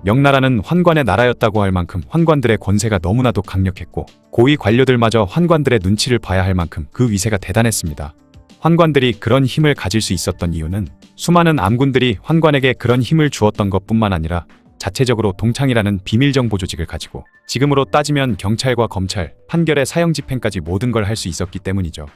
명나라는 환관의 나라였다고 할 만큼 환관들의 권세가 너무나도 강력했고 고위 관료들마저 환관들의 눈치를 봐야 할 만큼 그 위세가 대단했습니다. 환관들이 그런 힘을 가질 수 있었던 이유는 수많은 암군들이 환관에게 그런 힘을 주었던 것뿐만 아니라 자체적으로 동창이라는 비밀정보 조직을 가지고 지금으로 따지면 경찰과 검찰, 판결의 사형집행까지 모든 걸 할 수 있었기 때문이죠.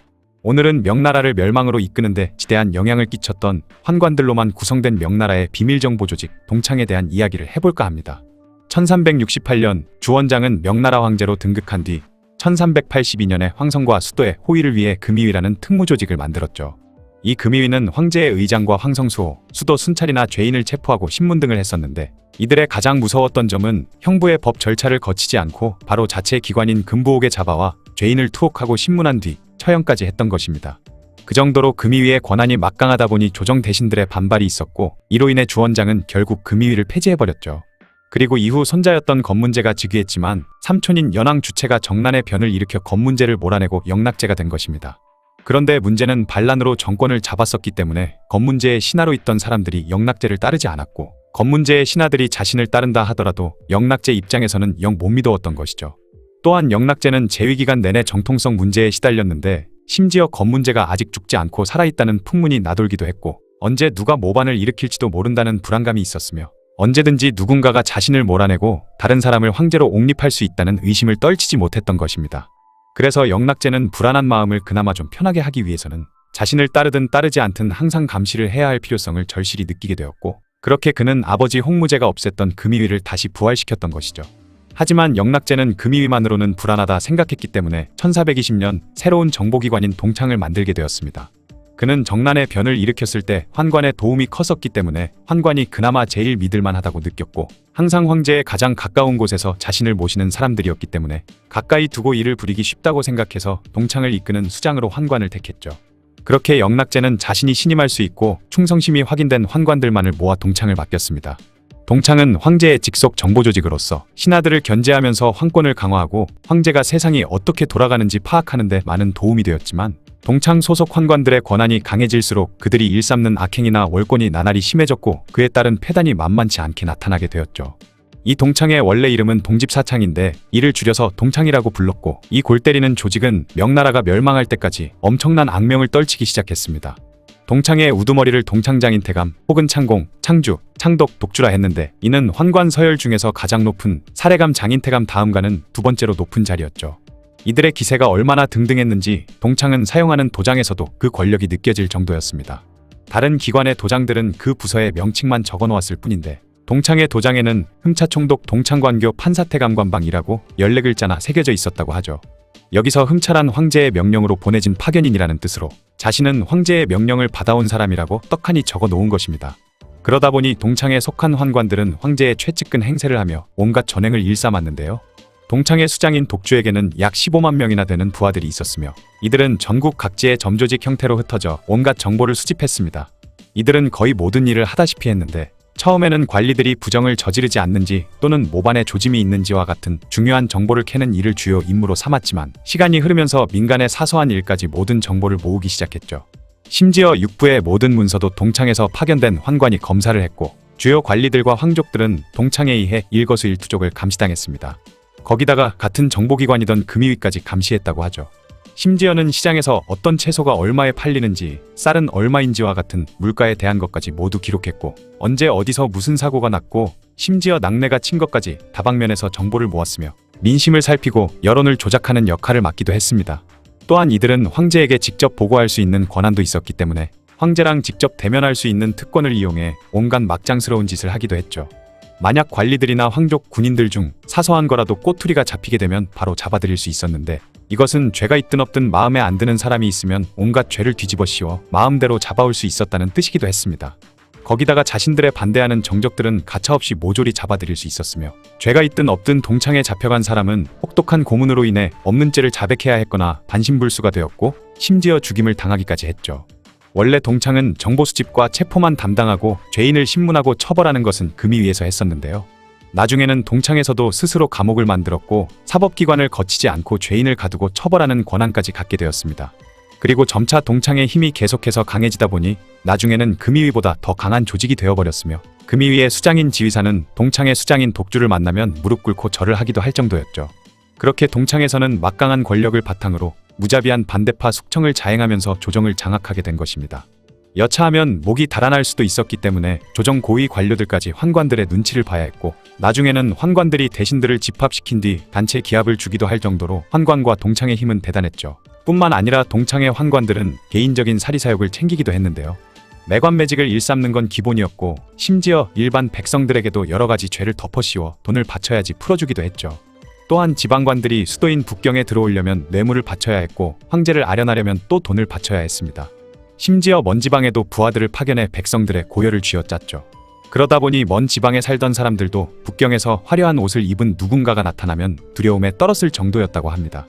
오늘은 명나라를 멸망으로 이끄는데 지대한 영향을 끼쳤던 환관들로만 구성된 명나라의 비밀정보 조직 동창에 대한 이야기를 해볼까 합니다. 1368년 주원장은 명나라 황제로 등극한 뒤 1382년에 황성과 수도의 호위를 위해 금의위라는 특무조직을 만들었죠. 이 금의위는 황제의 의장과 황성수호, 수도 순찰이나 죄인을 체포하고 신문 등을 했었는데 이들의 가장 무서웠던 점은 형부의 법 절차를 거치지 않고 바로 자체 기관인 금부옥에 잡아와 죄인을 투옥하고 신문한 뒤 처형까지 했던 것입니다. 그 정도로 금의위의 권한이 막강하다 보니 조정 대신들의 반발이 있었고 이로 인해 주원장은 결국 금의위를 폐지해버렸죠. 그리고 이후 손자였던 건문제가 즉위했지만 삼촌인 연왕 주체가 정난의 변을 일으켜 건문제를 몰아내고 영락제가 된 것입니다. 그런데 문제는 반란으로 정권을 잡았었기 때문에 건문제의 신하로 있던 사람들이 영락제를 따르지 않았고 건문제의 신하들이 자신을 따른다 하더라도 영락제 입장에서는 영 못 믿어왔던 것이죠. 또한 영락제는 재위기간 내내 정통성 문제에 시달렸는데 심지어 건문제가 아직 죽지 않고 살아있다는 풍문이 나돌기도 했고 언제 누가 모반을 일으킬지도 모른다는 불안감이 있었으며 언제든지 누군가가 자신을 몰아내고 다른 사람을 황제로 옹립할 수 있다는 의심을 떨치지 못했던 것입니다. 그래서 영락제는 불안한 마음을 그나마 좀 편하게 하기 위해서는 자신을 따르든 따르지 않든 항상 감시를 해야 할 필요성을 절실히 느끼게 되었고 그렇게 그는 아버지 홍무제가 없앴던 금의위를 다시 부활시켰던 것이죠. 하지만 영락제는 금의위만으로는 불안하다 생각했기 때문에 1420년 새로운 정보기관인 동창을 만들게 되었습니다. 그는 정난의 변을 일으켰을 때 환관의 도움이 컸었기 때문에 환관이 그나마 제일 믿을만하다고 느꼈고 항상 황제에 가장 가까운 곳에서 자신을 모시는 사람들이었기 때문에 가까이 두고 일을 부리기 쉽다고 생각해서 동창을 이끄는 수장으로 환관을 택했죠. 그렇게 영락제는 자신이 신임할 수 있고 충성심이 확인된 환관들만을 모아 동창을 맡겼습니다. 동창은 황제의 직속 정보조직으로서 신하들을 견제하면서 황권을 강화하고 황제가 세상이 어떻게 돌아가는지 파악하는 데 많은 도움이 되었지만 동창 소속 환관들의 권한이 강해질수록 그들이 일삼는 악행이나 월권이 나날이 심해졌고 그에 따른 폐단이 만만치 않게 나타나게 되었죠. 이 동창의 원래 이름은 동집사창인데 이를 줄여서 동창이라고 불렀고 이 골 때리는 조직은 명나라가 멸망할 때까지 엄청난 악명을 떨치기 시작했습니다. 동창의 우두머리를 동창장인 태감 혹은 창공, 창주, 창독, 독주라 했는데 이는 환관 서열 중에서 가장 높은 사례감 장인태감 다음가는 두 번째로 높은 자리였죠. 이들의 기세가 얼마나 등등했는지 동창은 사용하는 도장에서도 그 권력이 느껴질 정도였습니다. 다른 기관의 도장들은 그 부서의 명칭만 적어놓았을 뿐인데 동창의 도장에는 흠차총독 동창관교 판사태감관방이라고 14글자나 새겨져 있었다고 하죠. 여기서 흠차란 황제의 명령으로 보내진 파견인이라는 뜻으로 자신은 황제의 명령을 받아온 사람이라고 떡하니 적어 놓은 것입니다. 그러다 보니 동창에 속한 환관들은 황제의 최측근 행세를 하며 온갖 전횡을 일삼았는데요. 동창의 수장인 독주에게는 약 15만 명이나 되는 부하들이 있었으며 이들은 전국 각지의 점조직 형태로 흩어져 온갖 정보를 수집했습니다. 이들은 거의 모든 일을 하다시피 했는데 처음에는 관리들이 부정을 저지르지 않는지 또는 모반에 조짐이 있는지와 같은 중요한 정보를 캐는 일을 주요 임무로 삼았지만 시간이 흐르면서 민간의 사소한 일까지 모든 정보를 모으기 시작했죠. 심지어 육부의 모든 문서도 동창에서 파견된 환관이 검사를 했고 주요 관리들과 황족들은 동창에 의해 일거수일투족을 감시당했습니다. 거기다가 같은 정보기관이던 금의위까지 감시했다고 하죠. 심지어는 시장에서 어떤 채소가 얼마에 팔리는지, 쌀은 얼마인지와 같은 물가에 대한 것까지 모두 기록했고 언제 어디서 무슨 사고가 났고 심지어 낙뢰가 친 것까지 다방면에서 정보를 모았으며 민심을 살피고 여론을 조작하는 역할을 맡기도 했습니다. 또한 이들은 황제에게 직접 보고할 수 있는 권한도 있었기 때문에 황제랑 직접 대면할 수 있는 특권을 이용해 온갖 막장스러운 짓을 하기도 했죠. 만약 관리들이나 황족 군인들 중 사소한 거라도 꼬투리가 잡히게 되면 바로 잡아들일 수 있었는데 이것은 죄가 있든 없든 마음에 안 드는 사람이 있으면 온갖 죄를 뒤집어 씌워 마음대로 잡아올 수 있었다는 뜻이기도 했습니다. 거기다가 자신들의 반대하는 정적들은 가차없이 모조리 잡아들일 수 있었으며 죄가 있든 없든 동창에 잡혀간 사람은 혹독한 고문으로 인해 없는 죄를 자백해야 했거나 반신불수가 되었고 심지어 죽임을 당하기까지 했죠. 원래 동창은 정보 수집과 체포만 담당하고 죄인을 신문하고 처벌하는 것은 금의위에서 했었는데요. 나중에는 동창에서도 스스로 감옥을 만들었고 사법기관을 거치지 않고 죄인을 가두고 처벌하는 권한까지 갖게 되었습니다. 그리고 점차 동창의 힘이 계속해서 강해지다 보니 나중에는 금이위보다 더 강한 조직이 되어버렸으며, 금이위의 수장인 지휘사는 동창의 수장인 독주를 만나면 무릎 꿇고 절을 하기도 할 정도였죠. 그렇게 동창에서는 막강한 권력을 바탕으로 무자비한 반대파 숙청을 자행하면서 조정을 장악하게 된 것입니다. 여차하면 목이 달아날 수도 있었기 때문에 조정 고위 관료들까지 환관들의 눈치를 봐야 했고, 나중에는 환관들이 대신들을 집합시킨 뒤 단체 기합을 주기도 할 정도로 환관과 동창의 힘은 대단했죠. 뿐만 아니라 동창의 환관들은 개인적인 사리사욕을 챙기기도 했는데요. 매관매직을 일삼는 건 기본이었고, 심지어 일반 백성들에게도 여러 가지 죄를 덮어씌워 돈을 바쳐야지 풀어주기도 했죠. 또한 지방관들이 수도인 북경에 들어오려면 뇌물을 바쳐야 했고, 황제를 아련하려면 또 돈을 바쳐야 했습니다. 심지어 먼 지방에도 부하들을 파견해 백성들의 고열을 쥐어짰죠. 그러다 보니 먼 지방에 살던 사람들도 북경에서 화려한 옷을 입은 누군가가 나타나면 두려움에 떨었을 정도였다고 합니다.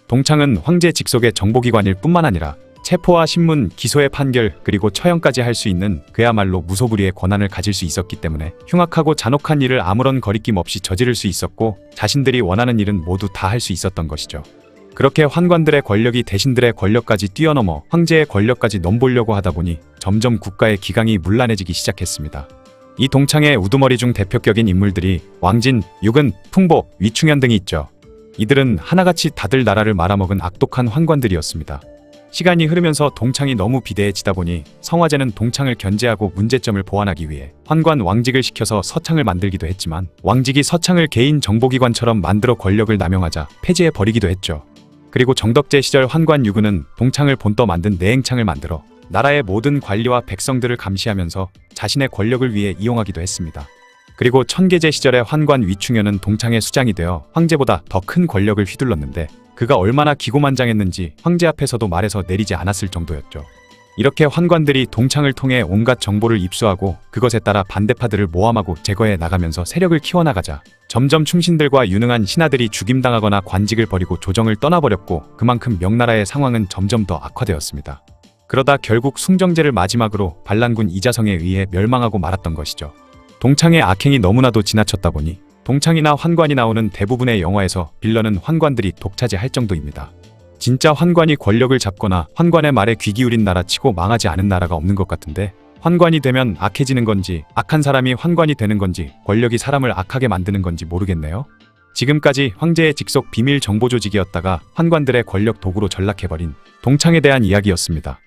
동창은 황제 직속의 정보기관일 뿐만 아니라 체포와 신문, 기소의 판결, 그리고 처형까지 할 수 있는 그야말로 무소불위의 권한을 가질 수 있었기 때문에 흉악하고 잔혹한 일을 아무런 거리낌 없이 저지를 수 있었고, 자신들이 원하는 일은 모두 다 할 수 있었던 것이죠. 그렇게 환관들의 권력이 대신들의 권력까지 뛰어넘어 황제의 권력까지 넘보려고 하다 보니 점점 국가의 기강이 문란해지기 시작했습니다. 이 동창의 우두머리 중 대표격인 인물들이 왕진, 유근, 풍보, 위충현 등이 있죠. 이들은 하나같이 다들 나라를 말아먹은 악독한 환관들이었습니다. 시간이 흐르면서 동창이 너무 비대해지다 보니 성화제는 동창을 견제하고 문제점을 보완하기 위해 환관 왕직을 시켜서 서창을 만들기도 했지만, 왕직이 서창을 개인 정보기관처럼 만들어 권력을 남용하자 폐지해버리기도 했죠. 그리고 정덕제 시절 환관 유근은 동창을 본떠 만든 내행창을 만들어 나라의 모든 관리와 백성들을 감시하면서 자신의 권력을 위해 이용하기도 했습니다. 그리고 천계제 시절의 환관 위충현은 동창의 수장이 되어 황제보다 더 큰 권력을 휘둘렀는데, 그가 얼마나 기고만장했는지 황제 앞에서도 말해서 내리지 않았을 정도였죠. 이렇게 환관들이 동창을 통해 온갖 정보를 입수하고 그것에 따라 반대파들을 모함하고 제거해 나가면서 세력을 키워나가자 점점 충신들과 유능한 신하들이 죽임당하거나 관직을 버리고 조정을 떠나버렸고, 그만큼 명나라의 상황은 점점 더 악화되었습니다. 그러다 결국 숭정제를 마지막으로 반란군 이자성에 의해 멸망하고 말았던 것이죠. 동창의 악행이 너무나도 지나쳤다 보니 동창이나 환관이 나오는 대부분의 영화에서 빌런은 환관들이 독차지할 정도입니다. 진짜 환관이 권력을 잡거나 환관의 말에 귀 기울인 나라치고 망하지 않은 나라가 없는 것 같은데, 환관이 되면 악해지는 건지 악한 사람이 환관이 되는 건지 권력이 사람을 악하게 만드는 건지 모르겠네요. 지금까지 황제의 직속 비밀 정보 조직이었다가 환관들의 권력 도구로 전락해버린 동창에 대한 이야기였습니다.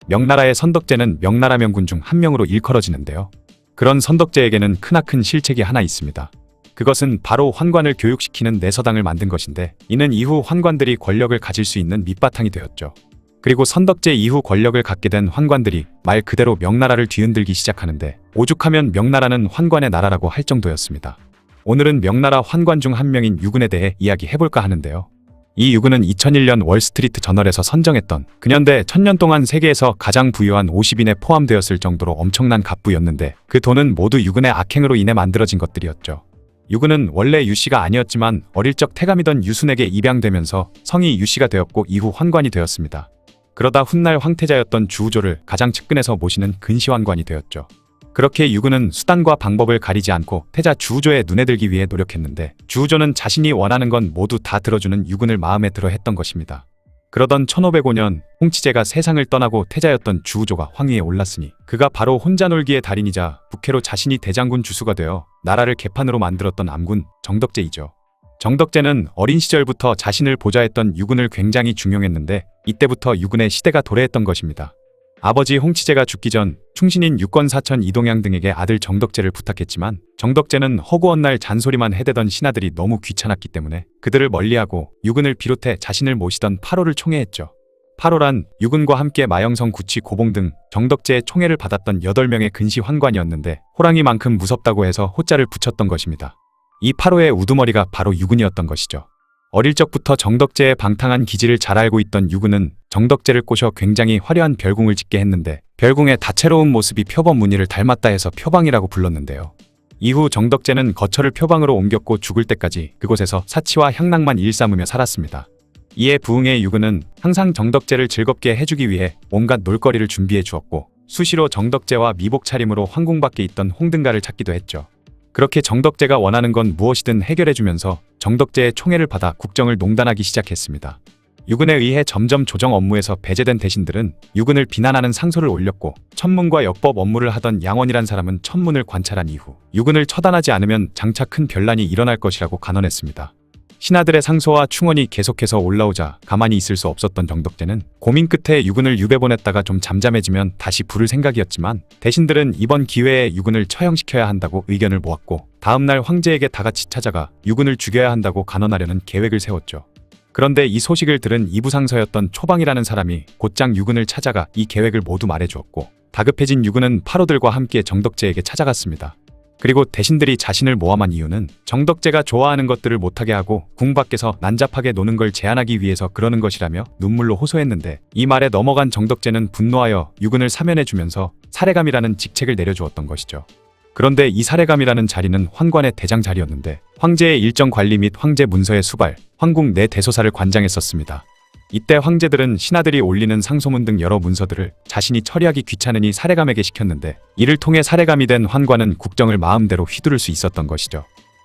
명나라의 선덕제는 명나라 명군 중 한 명으로 일컬어지는데요. 그런 선덕제에게는 크나큰 실책이 하나 있습니다. 그것은 바로 환관을 교육시키는 내서당을 만든 것인데, 이는 이후 환관들이 권력을 가질 수 있는 밑바탕이 되었죠. 그리고 선덕제 이후 권력을 갖게 된 환관들이 말 그대로 명나라를 뒤흔들기 시작하는데, 오죽하면 명나라는 환관의 나라라고 할 정도였습니다. 오늘은 명나라 환관 중 한 명인 유근에 대해 이야기해볼까 하는데요. 이 유근은 2001년 월스트리트 저널에서 선정했던 근현대 1000년 동안 세계에서 가장 부유한 50인에 포함되었을 정도로 엄청난 갑부였는데, 그 돈은 모두 유근의 악행으로 인해 만들어진 것들이었죠. 유근은 원래 유씨가 아니었지만 어릴 적 태감이던 유순에게 입양되면서 성이 유씨가 되었고 이후 환관이 되었습니다. 그러다 훗날 황태자였던 주우조를 가장 측근에서 모시는 근시환관이 되었죠. 그렇게 유근은 수단과 방법을 가리지 않고 태자 주우조의 눈에 들기 위해 노력했는데, 주우조는 자신이 원하는 건 모두 다 들어주는 유근을 마음에 들어 했던 것입니다. 그러던 1505년 홍치제가 세상을 떠나고 태자였던 주우조가 황위에 올랐으니, 그가 바로 혼자 놀기의 달인이자 부캐로 자신이 대장군 주수가 되어 나라를 개판으로 만들었던 암군 정덕제이죠. 정덕제는 어린 시절부터 자신을 보좌했던 유근을 굉장히 중용했는데, 이때부터 유근의 시대가 도래했던 것입니다. 아버지 홍치제가 죽기 전 충신인 육건사천 이동양 등에게 아들 정덕제를 부탁했지만, 정덕제는 허구한 날 잔소리만 해대던 신하들이 너무 귀찮았기 때문에 그들을 멀리하고 유근을 비롯해 자신을 모시던 파로를 총애했죠. 파로란 유근과 함께 마영성 구치 고봉 등 정덕제의 총애를 받았던 8명의 근시 환관이었는데, 호랑이만큼 무섭다고 해서 호자를 붙였던 것입니다. 이 파로의 우두머리가 바로 유근이었던 것이죠. 어릴 적부터 정덕제의 방탕한 기질을 잘 알고 있던 유근은 정덕제를 꼬셔 굉장히 화려한 별궁을 짓게 했는데, 별궁의 다채로운 모습이 표범 무늬를 닮았다 해서 표방이라고 불렀는데요. 이후 정덕제는 거처를 표방으로 옮겼고 죽을 때까지 그곳에서 사치와 향락만 일삼으며 살았습니다. 이에 부흥의 유근은 항상 정덕제를 즐겁게 해주기 위해 온갖 놀거리를 준비해 주었고, 수시로 정덕제와 미복 차림으로 황궁 밖에 있던 홍등가를 찾기도 했죠. 그렇게 정덕제가 원하는 건 무엇이든 해결해주면서 정덕제의 총애를 받아 국정을 농단하기 시작했습니다. 유근에 의해 점점 조정 업무에서 배제된 대신들은 유근을 비난하는 상소를 올렸고, 천문과 역법 업무를 하던 양원이란 사람은 천문을 관찰한 이후 유근을 처단하지 않으면 장차 큰 변란이 일어날 것이라고 간언했습니다. 신하들의 상소와 충언이 계속해서 올라오자 가만히 있을 수 없었던 정덕제는 고민 끝에 유근을 유배 보냈다가 좀 잠잠해지면 다시 부를 생각이었지만, 대신들은 이번 기회에 유근을 처형시켜야 한다고 의견을 모았고, 다음날 황제에게 다같이 찾아가 유근을 죽여야 한다고 간언하려는 계획을 세웠죠. 그런데 이 소식을 들은 이부상서였던 초방이라는 사람이 곧장 유근을 찾아가 이 계획을 모두 말해주었고, 다급해진 유근은 파로들과 함께 정덕제에게 찾아갔습니다. 그리고 대신들이 자신을 모함한 이유는 정덕제가 좋아하는 것들을 못하게 하고 궁 밖에서 난잡하게 노는 걸 제한하기 위해서 그러는 것이라며 눈물로 호소했는데, 이 말에 넘어간 정덕제는 분노하여 유근을 사면해주면서 사례감이라는 직책을 내려주었던 것이죠. 그런데 이 사례감이라는 자리는 환관의 대장 자리였는데, 황제의 일정 관리 및 황제 문서의 수발, 황궁 내 대소사를 관장했었습니다. 이때 황제들은 신하들이 올리는 상소문 등 여러 문서들을 자신이 처리하기 귀찮으니 사례감에게 시켰는데, 이를 통해 사례감이 된 환관은 국정을 마음대로 휘두를 수 있었던 것이죠.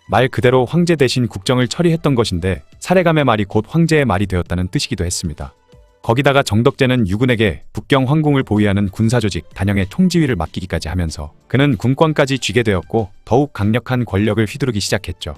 말 그대로 황제 대신 국정을 처리했던 것인데, 사례감의 말이 곧 황제의 말이 되었다는 뜻이기도 했습니다. 거기다가 정덕제는 유근에게 북경 황궁을 보위하는 군사조직 단영의 총지휘를 맡기기까지 하면서 그는 군권까지 쥐게 되었고, 더욱 강력한 권력을 휘두르기 시작했죠.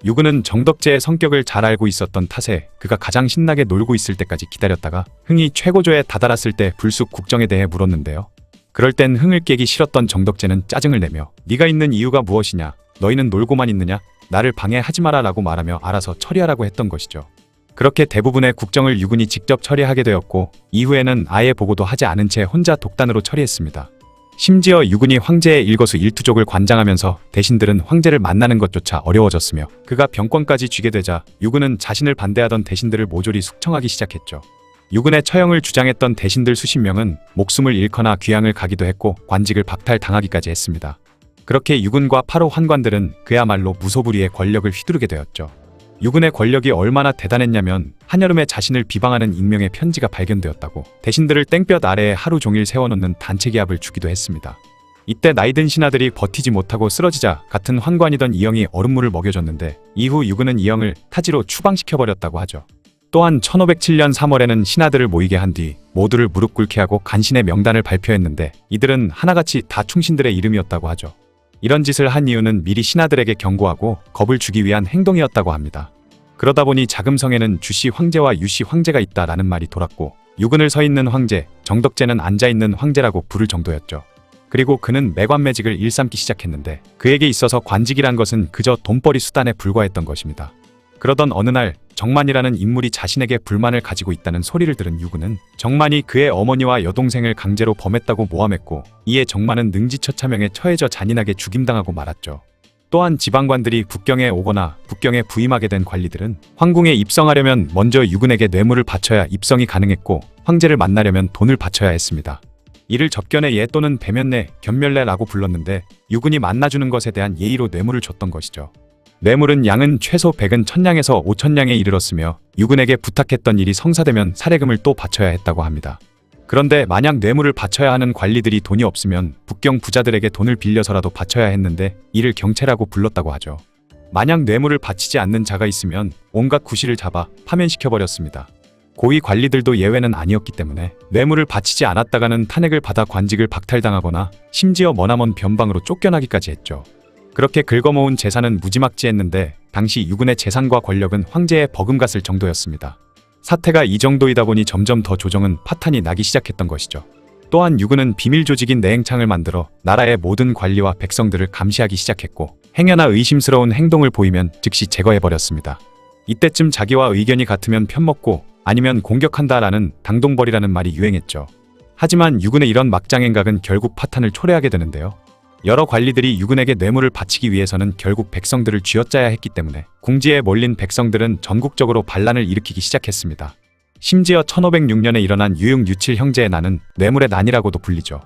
유근은 정덕제의 성격을 잘 알고 있었던 탓에 그가 가장 신나게 놀고 있을 때까지 기다렸다가 흥이 최고조에 다다랐을 때 불쑥 국정에 대해 물었는데요. 그럴 땐 흥을 깨기 싫었던 정덕제는 짜증을 내며 네가 있는 이유가 무엇이냐, 너희는 놀고만 있느냐, 나를 방해하지 마라 라고 말하며 알아서 처리하라고 했던 것이죠. 그렇게 대부분의 국정을 유근이 직접 처리하게 되었고, 이후에는 아예 보고도 하지 않은 채 혼자 독단으로 처리했습니다. 심지어 유근이 황제의 일거수일투족을 관장하면서 대신들은 황제를 만나는 것조차 어려워졌으며, 그가 병권까지 쥐게 되자 유근은 자신을 반대하던 대신들을 모조리 숙청하기 시작했죠. 유근의 처형을 주장했던 대신들 수십 명은 목숨을 잃거나 귀양을 가기도 했고, 관직을 박탈당하기까지 했습니다. 그렇게 유근과 파로 환관들은 그야말로 무소불위의 권력을 휘두르게 되었죠. 유근의 권력이 얼마나 대단했냐면, 한여름에 자신을 비방하는 익명의 편지가 발견되었다고 대신들을 땡볕 아래에 하루 종일 세워놓는 단체기합을 주기도 했습니다. 이때 나이든 신하들이 버티지 못하고 쓰러지자 같은 환관이던 이영이 얼음물을 먹여줬는데, 이후 유근은 이영을 타지로 추방시켜버렸다고 하죠. 또한 1507년 3월에는 신하들을 모이게 한 뒤 모두를 무릎 꿇게 하고 간신의 명단을 발표했는데, 이들은 하나같이 다 충신들의 이름이었다고 하죠. 이런 짓을 한 이유는 미리 신하들에게 경고하고 겁을 주기 위한 행동이었다고 합니다. 그러다 보니 자금성에는 주씨 황제와 유씨 황제가 있다라는 말이 돌았고, 유근을 서 있는 황제, 정덕제는 앉아 있는 황제라고 부를 정도였죠. 그리고 그는 매관매직을 일삼기 시작했는데, 그에게 있어서 관직이란 것은 그저 돈벌이 수단에 불과했던 것입니다. 그러던 어느 날 정만이라는 인물이 자신에게 불만을 가지고 있다는 소리를 들은 유근은 정만이 그의 어머니와 여동생을 강제로 범했다고 모함했고, 이에 정만은 능지처참형에 처해져 잔인하게 죽임당하고 말았죠. 또한 지방관들이 북경에 오거나 북경에 부임하게 된 관리들은 황궁에 입성하려면 먼저 유근에게 뇌물을 바쳐야 입성이 가능했고, 황제를 만나려면 돈을 바쳐야 했습니다. 이를 접견의 예 또는 배면례, 견멸례라고 불렀는데, 유근이 만나주는 것에 대한 예의로 뇌물을 줬던 것이죠. 뇌물은 양은 최소 100은 1000냥에서 5000냥에 이르렀으며, 유근에게 부탁했던 일이 성사되면 사례금을 또 바쳐야 했다고 합니다. 그런데 만약 뇌물을 바쳐야 하는 관리들이 돈이 없으면 북경 부자들에게 돈을 빌려서라도 바쳐야 했는데, 이를 경채라고 불렀다고 하죠. 만약 뇌물을 바치지 않는 자가 있으면 온갖 구실을 잡아 파면시켜버렸습니다. 고위 관리들도 예외는 아니었기 때문에 뇌물을 바치지 않았다가는 탄핵을 받아 관직을 박탈당하거나 심지어 머나먼 변방으로 쫓겨나기까지 했죠. 그렇게 긁어모은 재산은 무지막지했는데, 당시 유근의 재산과 권력은 황제에 버금갔을 정도였습니다. 사태가 이 정도이다 보니 점점 더 조정은 파탄이 나기 시작했던 것이죠. 또한 유근은 비밀 조직인 내행창을 만들어 나라의 모든 관리와 백성들을 감시하기 시작했고, 행여나 의심스러운 행동을 보이면 즉시 제거해버렸습니다. 이때쯤 자기와 의견이 같으면 편먹고 아니면 공격한다라는 당동벌이라는 말이 유행했죠. 하지만 유근의 이런 막장행각은 결국 파탄을 초래하게 되는데요. 여러 관리들이 유근에게 뇌물을 바치기 위해서는 결국 백성들을 쥐어짜야 했기 때문에 궁지에 몰린 백성들은 전국적으로 반란을 일으키기 시작했습니다. 심지어 1506년에 일어난 유육유칠 형제의 난은 뇌물의 난이라고도 불리죠.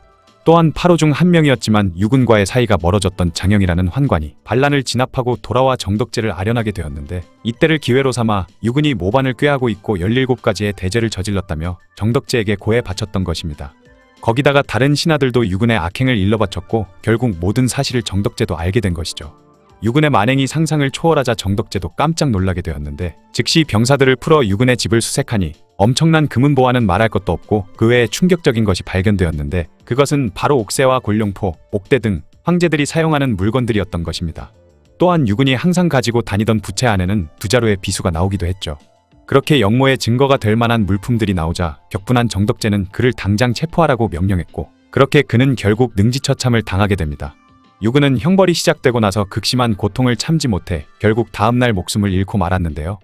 또한 8호 중 한 명이었지만 유근과의 사이가 멀어졌던 장영이라는 환관이 반란을 진압하고 돌아와 정덕제를 아련하게 되었는데, 이때를 기회로 삼아 유근이 모반을 꾀하고 있고 17가지의 대죄를 저질렀다며 정덕제에게 고해 바쳤던 것입니다. 거기다가 다른 신하들도 유근의 악행을 일러 바쳤고, 결국 모든 사실을 정덕제도 알게 된 것이죠. 유근의 만행이 상상을 초월하자 정덕제도 깜짝 놀라게 되었는데 즉시 병사들을 풀어 유근의 집을 수색하니 엄청난 금은보화는 말할 것도 없고 그 외에 충격적인 것이 발견되었는데 그것은 바로 옥새와 골룡포, 옥대 등 황제들이 사용하는 물건들이었던 것입니다. 또한 유근이 항상 가지고 다니던 부채 안에는 2자루의 비수가 나오기도 했죠. 그렇게 역모의 증거가 될 만한 물품들이 나오자 격분한 정덕제는 그를 당장 체포하라고 명령했고 그렇게 그는 결국 능지처참을 당하게 됩니다. 유근은 형벌이 시작되고 나서 극심한 고통을 참지 못해 결국 다음날 목숨을 잃고 말았는데요.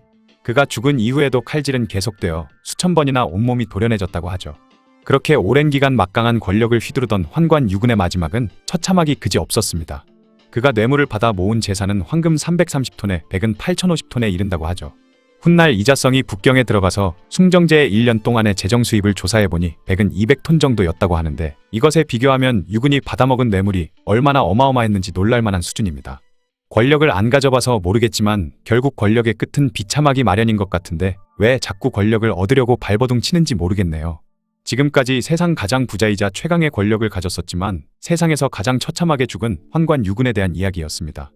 그가 죽은 이후에도 칼질은 계속되어 수천 번이나 온몸이 도련해졌다고 하죠. 그렇게 오랜 기간 막강한 권력을 휘두르던 환관 유근의 마지막은 처참하기 그지 없었습니다. 그가 뇌물을 받아 모은 재산은 황금 330톤에 백은 8,050톤에 이른다고 하죠. 훗날 이자성이 북경에 들어가서 숭정제의 1년 동안의 재정 수입을 조사해보니 백은 200톤 정도였다고 하는데 이것에 비교하면 유근이 받아먹은 뇌물이 얼마나 어마어마했는지 놀랄만한 수준입니다. 권력을 안 가져봐서 모르겠지만 결국 권력의 끝은 비참하기 마련인 것 같은데 왜 자꾸 권력을 얻으려고 발버둥 치는지 모르겠네요. 지금까지 세상 가장 부자이자 최강의 권력을 가졌었지만 세상에서 가장 처참하게 죽은 환관 유근에 대한 이야기였습니다.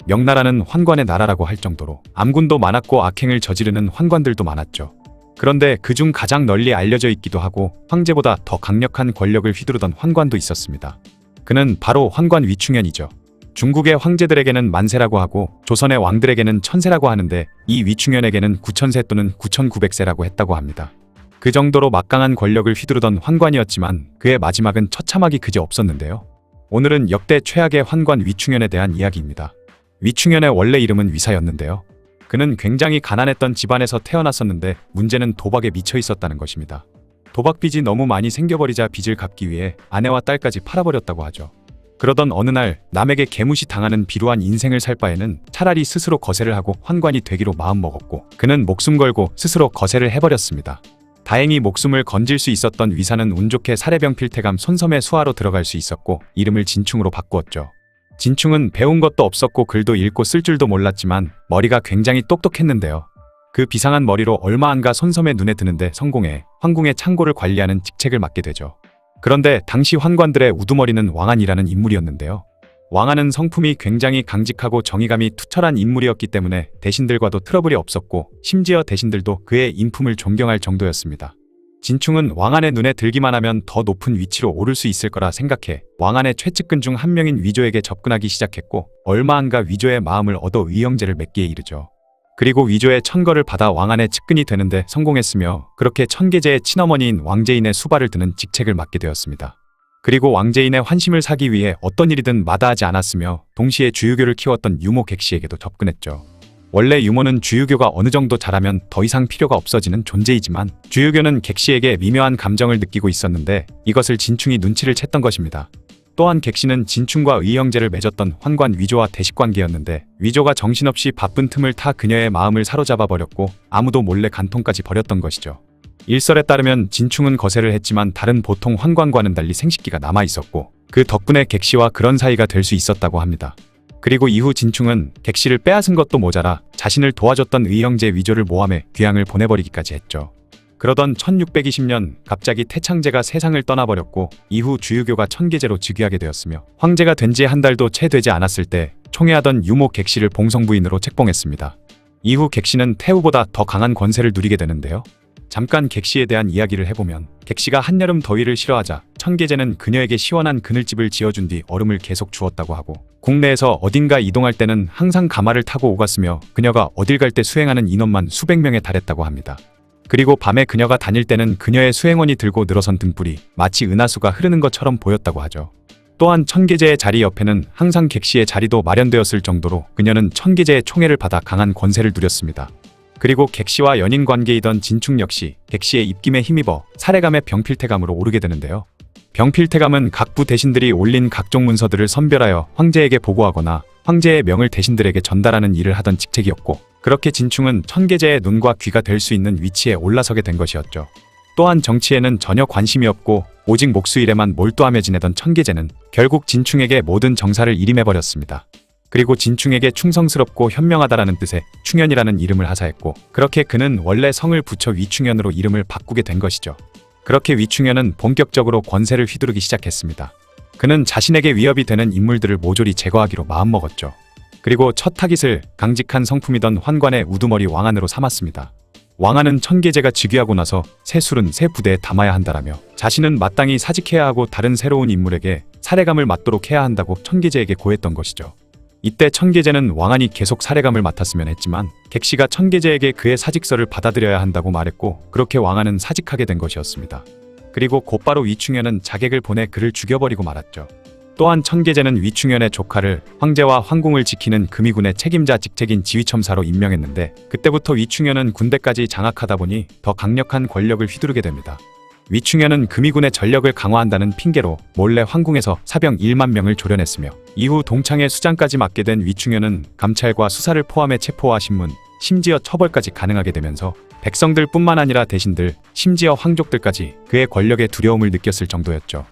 명나라는 환관의 나라라고 할 정도로 암군도 많았고 악행을 저지르는 환관들도 많았죠. 그런데 그중 가장 널리 알려져 있기도 하고 황제보다 더 강력한 권력을 휘두르던 환관도 있었습니다. 그는 바로 환관 위충현이죠. 중국의 황제들에게는 만세라고 하고 조선의 왕들에게는 천세라고 하는데 이 위충현에게는 9,000세 또는 9,900세라고 했다고 합니다. 그 정도로 막강한 권력을 휘두르던 환관이었지만 그의 마지막은 처참하기 그지 없었는데요. 오늘은 역대 최악의 환관 위충현에 대한 이야기입니다. 위충현의 원래 이름은 위사였는데요. 그는 굉장히 가난했던 집안에서 태어났었는데 문제는 도박에 미쳐 있었다는 것입니다. 도박 빚이 너무 많이 생겨버리자 빚을 갚기 위해 아내와 딸까지 팔아버렸다고 하죠. 그러던 어느 날 남에게 개무시 당하는 비루한 인생을 살 바에는 차라리 스스로 거세를 하고 환관이 되기로 마음먹었고 그는 목숨 걸고 스스로 거세를 해버렸습니다. 다행히 목숨을 건질 수 있었던 위사는 운 좋게 사례병 필태감 손섬의 수하로 들어갈 수 있었고 이름을 진충으로 바꾸었죠. 진충은 배운 것도 없었고 글도 읽고 쓸 줄도 몰랐지만 머리가 굉장히 똑똑했는데요. 그 비상한 머리로 얼마 안가 손섬의 눈에 드는데 성공해 황궁의 창고를 관리하는 직책을 맡게 되죠. 그런데 당시 환관들의 우두머리는 왕안이라는 인물이었는데요. 왕안은 성품이 굉장히 강직하고 정의감이 투철한 인물이었기 때문에 대신들과도 트러블이 없었고 심지어 대신들도 그의 인품을 존경할 정도였습니다. 진충은 왕안의 눈에 들기만 하면 더 높은 위치로 오를 수 있을 거라 생각해 왕안의 최측근 중 한 명인 위조에게 접근하기 시작했고 얼마 안가 위조의 마음을 얻어 의형제를 맺기에 이르죠. 그리고 위조의 천거를 받아 왕안의 측근이 되는데 성공했으며 그렇게 천계제의 친어머니인 왕제인의 수발을 드는 직책을 맡게 되었습니다. 그리고 왕제인의 환심을 사기 위해 어떤 일이든 마다하지 않았으며 동시에 주유교를 키웠던 유모 객시에게도 접근했죠. 원래 유모는 주유교가 어느 정도 잘하면 더 이상 필요가 없어지는 존재이지만 주유교는 객시에게 미묘한 감정을 느끼고 있었는데 이것을 진충이 눈치를 챘던 것입니다. 또한 객시는 진충과 의형제를 맺었던 환관 위조와 대식관계였는데 위조가 정신없이 바쁜 틈을 타 그녀의 마음을 사로잡아 버렸고 아무도 몰래 간통까지 벌였던 것이죠. 일설에 따르면 진충은 거세를 했지만 다른 보통 환관과는 달리 생식기가 남아있었고 그 덕분에 객시와 그런 사이가 될 수 있었다고 합니다. 그리고 이후 진충은 객시를 빼앗은 것도 모자라 자신을 도와줬던 의형제 위조를 모함해 귀양을 보내버리기까지 했죠. 그러던 1620년 갑자기 태창제가 세상을 떠나버렸고 이후 주유교가 천계제로 즉위하게 되었으며 황제가 된 지 한 달도 채 되지 않았을 때 총애하던 유모 객시를 봉성부인으로 책봉했습니다. 이후 객시는 태후보다 더 강한 권세를 누리게 되는데요. 잠깐 객시에 대한 이야기를 해보면 객시가 한여름 더위를 싫어하자 천계제는 그녀에게 시원한 그늘집을 지어준 뒤 얼음을 계속 주었다고 하고 국내에서 어딘가 이동할 때는 항상 가마를 타고 오갔으며 그녀가 어딜 갈 때 수행하는 인원만 수백 명에 달했다고 합니다. 그리고 밤에 그녀가 다닐 때는 그녀의 수행원이 들고 늘어선 등불이 마치 은하수가 흐르는 것처럼 보였다고 하죠. 또한 천계제의 자리 옆에는 항상 객시의 자리도 마련되었을 정도로 그녀는 천계제의 총애를 받아 강한 권세를 누렸습니다. 그리고 객시와 연인 관계이던 진충 역시 객시의 입김에 힘입어 사례감의 병필태감으로 오르게 되는데요. 병필태감은 각부 대신들이 올린 각종 문서들을 선별하여 황제에게 보고하거나 황제의 명을 대신들에게 전달하는 일을 하던 직책이었고 그렇게 진충은 천계제의 눈과 귀가 될 수 있는 위치에 올라서게 된 것이었죠. 또한 정치에는 전혀 관심이 없고 오직 목수일에만 몰두하며 지내던 천계제는 결국 진충에게 모든 정사를 일임해버렸습니다. 그리고 진충에게 충성스럽고 현명하다라는 뜻의 충현이라는 이름을 하사했고 그렇게 그는 원래 성을 붙여 위충현으로 이름을 바꾸게 된 것이죠. 그렇게 위충현은 본격적으로 권세를 휘두르기 시작했습니다. 그는 자신에게 위협이 되는 인물들을 모조리 제거하기로 마음먹었죠. 그리고 첫 타깃을 강직한 성품이던 환관의 우두머리 왕안으로 삼았습니다. 왕안은 천계제가 즉위하고 나서 새 술은 새 부대에 담아야 한다라며 자신은 마땅히 사직해야 하고 다른 새로운 인물에게 사례감을 맡도록 해야 한다고 천계제에게 고했던 것이죠. 이때 천계제는 왕안이 계속 사례감을 맡았으면 했지만 객시가 천계제에게 그의 사직서를 받아들여야 한다고 말했고 그렇게 왕안은 사직하게 된 것이었습니다. 그리고 곧바로 위충현은 자객을 보내 그를 죽여버리고 말았죠. 또한 천계제는 위충현의 조카를 황제와 황궁을 지키는 금이군의 책임자 직책인 지휘첨사로 임명했는데 그때부터 위충현은 군대까지 장악하다 보니 더 강력한 권력을 휘두르게 됩니다. 위충현은 금이군의 전력을 강화한다는 핑계로 몰래 황궁에서 사병 1만 명을 조련했으며 이후 동창의 수장까지 맡게 된 위충현은 감찰과 수사를 포함해 체포와 신문, 심지어 처벌까지 가능하게 되면서 백성들 뿐만 아니라 대신들, 심지어 황족들까지 그의 권력에 두려움을 느꼈을 정도였죠.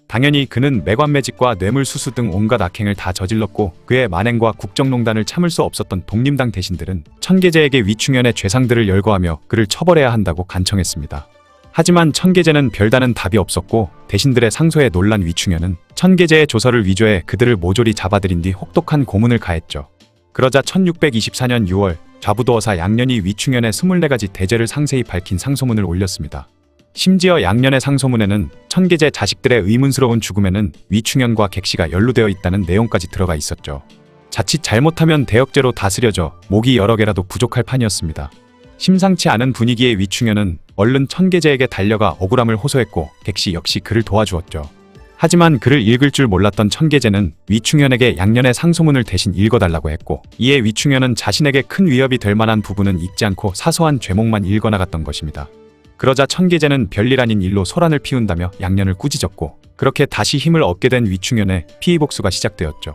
당연히 그는 매관매직과 뇌물수수 등 온갖 악행을 다 저질렀고 그의 만행과 국정농단을 참을 수 없었던 독림당 대신들은 천계제에게 위충현의 죄상들을 열거하며 그를 처벌해야 한다고 간청했습니다. 하지만 천계제는 별다른 답이 없었고 대신들의 상소에 놀란 위충현은 천계제의 조서를 위조해 그들을 모조리 잡아들인 뒤 혹독한 고문을 가했죠. 그러자 1624년 6월 좌부도어사 양년이 위충현의 24가지 대죄를 상세히 밝힌 상소문을 올렸습니다. 심지어 양년의 상소문에는 천계제 자식들의 의문스러운 죽음에는 위충현과 객시가 연루되어 있다는 내용까지 들어가 있었죠. 자칫 잘못하면 대역죄로 다스려져 목이 여러 개라도 부족할 판이었습니다. 심상치 않은 분위기의 위충현은 얼른 천계제에게 달려가 억울함을 호소했고 객시 역시 그를 도와주었죠. 하지만 그를 읽을 줄 몰랐던 천계제는 위충현에게 양년의 상소문을 대신 읽어달라고 했고 이에 위충현은 자신에게 큰 위협이 될 만한 부분은 읽지 않고 사소한 죄목만 읽어나갔던 것입니다. 그러자 천계제는 별일 아닌 일로 소란을 피운다며 양년을 꾸짖었고 그렇게 다시 힘을 얻게 된 위충현의 피의복수가 시작되었죠.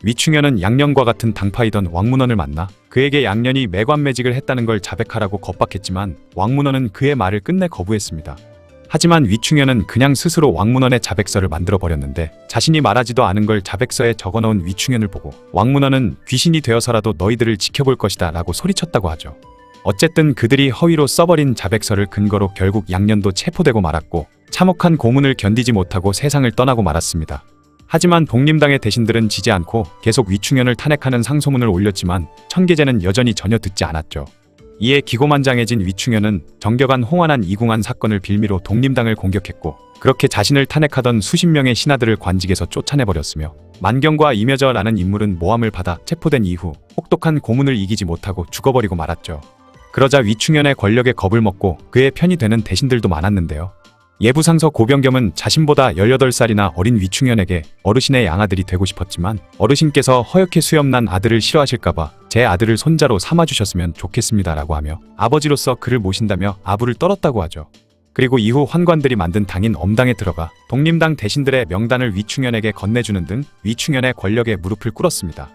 위충현은 양년과 같은 당파이던 왕문원을 만나 그에게 양년이 매관매직을 했다는 걸 자백하라고 겁박했지만 왕문원은 그의 말을 끝내 거부했습니다. 하지만 위충현은 그냥 스스로 왕문원의 자백서를 만들어버렸는데 자신이 말하지도 않은 걸 자백서에 적어놓은 위충현을 보고 왕문원은 귀신이 되어서라도 너희들을 지켜볼 것이다 라고 소리쳤다고 하죠. 어쨌든 그들이 허위로 써버린 자백서를 근거로 결국 양년도 체포되고 말았고 참혹한 고문을 견디지 못하고 세상을 떠나고 말았습니다. 하지만 독림당의 대신들은 지지 않고 계속 위충현을 탄핵하는 상소문을 올렸지만 천계제는 여전히 전혀 듣지 않았죠. 이에 기고만장해진 위충현은 정겨간 홍환한 이궁한 사건을 빌미로 독림당을 공격했고 그렇게 자신을 탄핵하던 수십 명의 신하들을 관직에서 쫓아내버렸으며 만경과 임여저라는 인물은 모함을 받아 체포된 이후 혹독한 고문을 이기지 못하고 죽어버리고 말았죠. 그러자 위충현의 권력에 겁을 먹고 그의 편이 되는 대신들도 많았는데요. 예부상서 고병겸은 자신보다 18살이나 어린 위충현에게 어르신의 양아들이 되고 싶었지만 어르신께서 허옇게 수염난 아들을 싫어하실까봐 제 아들을 손자로 삼아주셨으면 좋겠습니다라고 하며 아버지로서 그를 모신다며 아부를 떨었다고 하죠. 그리고 이후 환관들이 만든 당인 엄당에 들어가 독림당 대신들의 명단을 위충현에게 건네주는 등 위충현의 권력에 무릎을 꿇었습니다.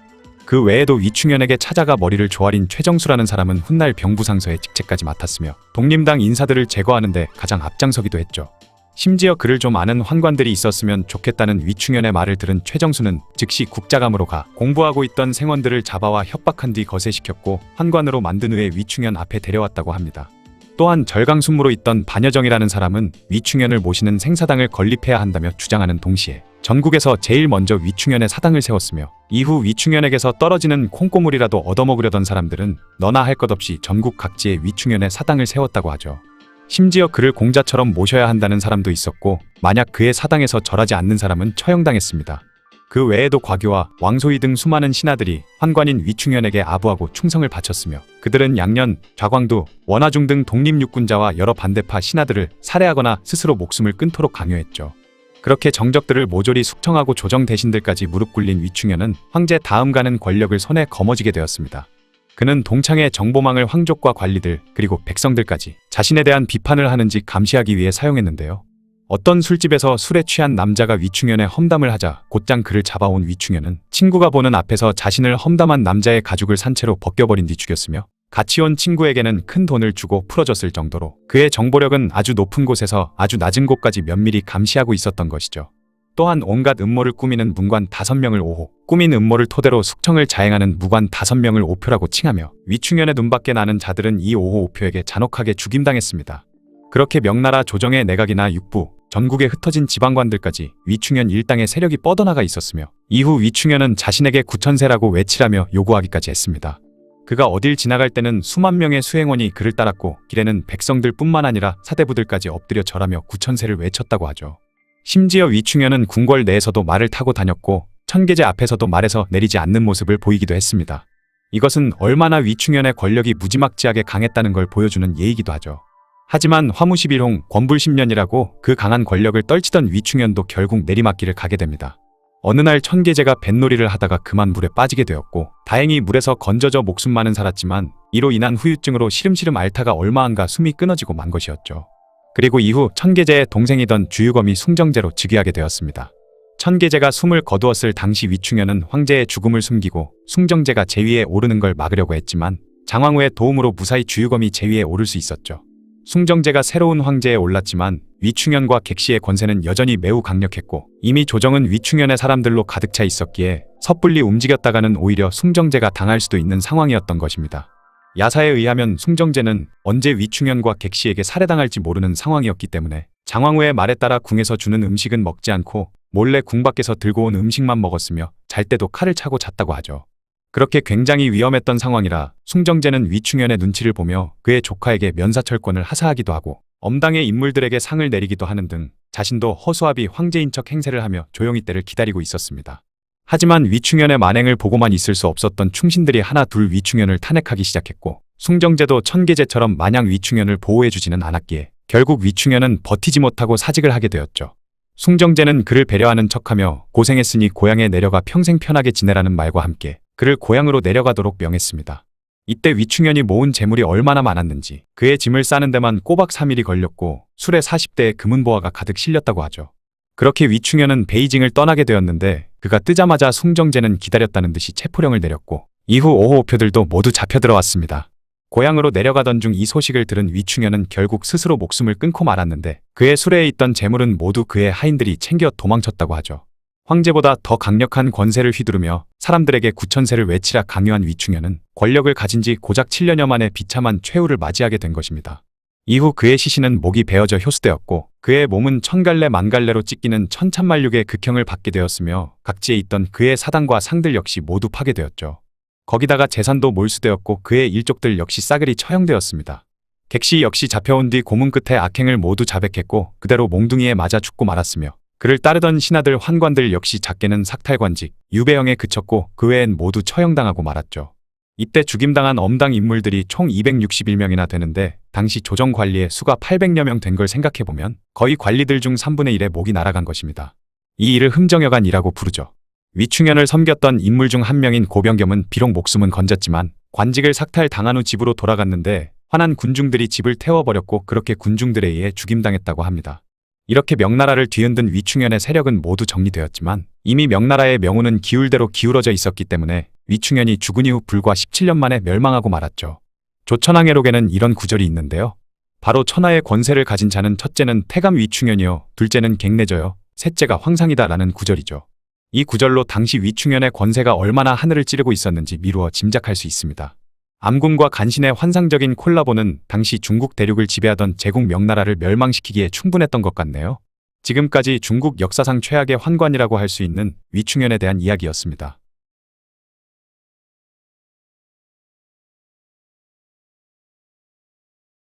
그 외에도 위충현에게 찾아가 머리를 조아린 최정수라는 사람은 훗날 병부상서의 직책까지 맡았으며 독림당 인사들을 제거하는 데 가장 앞장서기도 했죠. 심지어 그를 좀 아는 환관들이 있었으면 좋겠다는 위충현의 말을 들은 최정수는 즉시 국자감으로 가 공부하고 있던 생원들을 잡아와 협박한 뒤 거세시켰고 환관으로 만든 후에 위충현 앞에 데려왔다고 합니다. 또한 절강순무로 있던 반여정이라는 사람은 위충현을 모시는 생사당을 건립해야 한다며 주장하는 동시에 전국에서 제일 먼저 위충현의 사당을 세웠으며 이후 위충현에게서 떨어지는 콩고물이라도 얻어먹으려던 사람들은 너나 할 것 없이 전국 각지에 위충현의 사당을 세웠다고 하죠. 심지어 그를 공자처럼 모셔야 한다는 사람도 있었고 만약 그의 사당에서 절하지 않는 사람은 처형당했습니다. 그 외에도 과교와 왕소희 등 수많은 신하들이 환관인 위충현에게 아부하고 충성을 바쳤으며 그들은 양년, 좌광두, 원하중 등 독립육군자와 여러 반대파 신하들을 살해하거나 스스로 목숨을 끊도록 강요했죠. 그렇게 정적들을 모조리 숙청하고 조정 대신들까지 무릎 꿇린 위충현은 황제 다음 가는 권력을 손에 거머쥐게 되었습니다. 그는 동창의 정보망을 황족과 관리들 그리고 백성들까지 자신에 대한 비판을 하는지 감시하기 위해 사용했는데요. 어떤 술집에서 술에 취한 남자가 위충현의 험담을 하자 곧장 그를 잡아온 위충현은 친구가 보는 앞에서 자신을 험담한 남자의 가죽을 산채로 벗겨버린 뒤 죽였으며 같이 온 친구에게는 큰 돈을 주고 풀어줬을 정도로 그의 정보력은 아주 높은 곳에서 아주 낮은 곳까지 면밀히 감시하고 있었던 것이죠. 또한 온갖 음모를 꾸미는 문관 5명을 5호, 꾸민 음모를 토대로 숙청을 자행하는 무관 5명을 5표라고 칭하며 위충현의 눈밖에 나는 자들은 이 5호 5표에게 잔혹하게 죽임당했습니다. 그렇게 명나라 조정의 내각이나 육부, 전국에 흩어진 지방관들까지 위충현 일당의 세력이 뻗어나가 있었으며 이후 위충현은 자신에게 구천세라고 외치라며 요구하기까지 했습니다. 그가 어딜 지나갈 때는 수만 명의 수행원이 그를 따랐고 길에는 백성들뿐만 아니라 사대부들까지 엎드려 절하며 구천세를 외쳤다고 하죠. 심지어 위충현은 궁궐 내에서도 말을 타고 다녔고 천계제 앞에서도 말에서 내리지 않는 모습을 보이기도 했습니다. 이것은 얼마나 위충현의 권력이 무지막지하게 강했다는 걸 보여주는 예이기도 하죠. 하지만 화무십일홍 권불십년이라고 그 강한 권력을 떨치던 위충현도 결국 내리막길을 가게 됩니다. 어느 날 천계제가 뱃놀이를 하다가 그만 물에 빠지게 되었고 다행히 물에서 건져져 목숨만은 살았지만 이로 인한 후유증으로 시름시름 앓다가 얼마 안가 숨이 끊어지고 만 것이었죠. 그리고 이후 천계제의 동생이던 주유검이 숭정제로 즉위하게 되었습니다. 천계제가 숨을 거두었을 당시 위충현은 황제의 죽음을 숨기고 숭정제가 제위에 오르는 걸 막으려고 했지만 장황후의 도움으로 무사히 주유검이 제위에 오를 수 있었죠. 숭정제가 새로운 황제에 올랐지만 위충현과 객시의 권세는 여전히 매우 강력했고 이미 조정은 위충현의 사람들로 가득 차 있었기에 섣불리 움직였다가는 오히려 숭정제가 당할 수도 있는 상황이었던 것입니다. 야사에 의하면 숭정제는 언제 위충현과 객시에게 살해당할지 모르는 상황이었기 때문에 장황후의 말에 따라 궁에서 주는 음식은 먹지 않고 몰래 궁 밖에서 들고 온 음식만 먹었으며 잘 때도 칼을 차고 잤다고 하죠. 그렇게 굉장히 위험했던 상황이라 숭정제는 위충현의 눈치를 보며 그의 조카에게 면사철권을 하사하기도 하고 엄당의 인물들에게 상을 내리기도 하는 등 자신도 허수아비 황제인 척 행세를 하며 조용히 때를 기다리고 있었습니다. 하지만 위충현의 만행을 보고만 있을 수 없었던 충신들이 하나 둘 위충현을 탄핵하기 시작했고 숭정제도 천계제처럼 마냥 위충현을 보호해주지는 않았기에 결국 위충현은 버티지 못하고 사직을 하게 되었죠. 숭정제는 그를 배려하는 척하며 고생했으니 고향에 내려가 평생 편하게 지내라는 말과 함께 그를 고향으로 내려가도록 명했습니다. 이때 위충현이 모은 재물이 얼마나 많았는지 그의 짐을 싸는 데만 꼬박 3일이 걸렸고 술에 40대의 금은보화가 가득 실렸다고 하죠. 그렇게 위충현은 베이징을 떠나게 되었는데 그가 뜨자마자 숭정제는 기다렸다는 듯이 체포령을 내렸고 이후 오호오표들도 모두 잡혀 들어왔습니다. 고향으로 내려가던 중 이 소식을 들은 위충현은 결국 스스로 목숨을 끊고 말았는데 그의 수레에 있던 재물은 모두 그의 하인들이 챙겨 도망쳤다고 하죠. 황제보다 더 강력한 권세를 휘두르며 사람들에게 구천세를 외치라 강요한 위충현은 권력을 가진 지 고작 7년여 만에 비참한 최후를 맞이하게 된 것입니다. 이후 그의 시신은 목이 베어져 효수되었고 그의 몸은 천갈래 만갈래로 찢기는 천찬만륙의 극형을 받게 되었으며 각지에 있던 그의 사당과 상들 역시 모두 파괴되었죠. 거기다가 재산도 몰수되었고 그의 일족들 역시 싸그리 처형되었습니다. 객시 역시 잡혀온 뒤 고문 끝에 악행을 모두 자백했고 그대로 몽둥이에 맞아 죽고 말았으며 그를 따르던 신하들 환관들 역시 작게는 삭탈관직, 유배형에 그쳤고 그 외엔 모두 처형당하고 말았죠. 이때 죽임당한 엄당 인물들이 총 261명이나 되는데 당시 조정 관리의 수가 800여 명 된 걸 생각해보면 거의 관리들 중 3분의 1의 목이 날아간 것입니다. 이 일을 흠정여간이라고 부르죠. 위충현을 섬겼던 인물 중 한 명인 고병겸은 비록 목숨은 건졌지만 관직을 삭탈당한 후 집으로 돌아갔는데 화난 군중들이 집을 태워버렸고 그렇게 군중들에 의해 죽임당했다고 합니다. 이렇게 명나라를 뒤흔든 위충현의 세력은 모두 정리되었지만 이미 명나라의 명우는 기울대로 기울어져 있었기 때문에 위충현이 죽은 이후 불과 17년 만에 멸망하고 말았죠. 조천왕해록에는 이런 구절이 있는데요. 바로 천하의 권세를 가진 자는 첫째는 태감 위충현이요 둘째는 갱내저요 셋째가 황상이다 라는 구절이죠. 이 구절로 당시 위충현의 권세가 얼마나 하늘을 찌르고 있었는지 미루어 짐작할 수 있습니다. 암군과 간신의 환상적인 콜라보는 당시 중국 대륙을 지배하던 제국 명나라를 멸망시키기에 충분했던 것 같네요. 지금까지 중국 역사상 최악의 환관이라고 할 수 있는 위충현에 대한 이야기였습니다.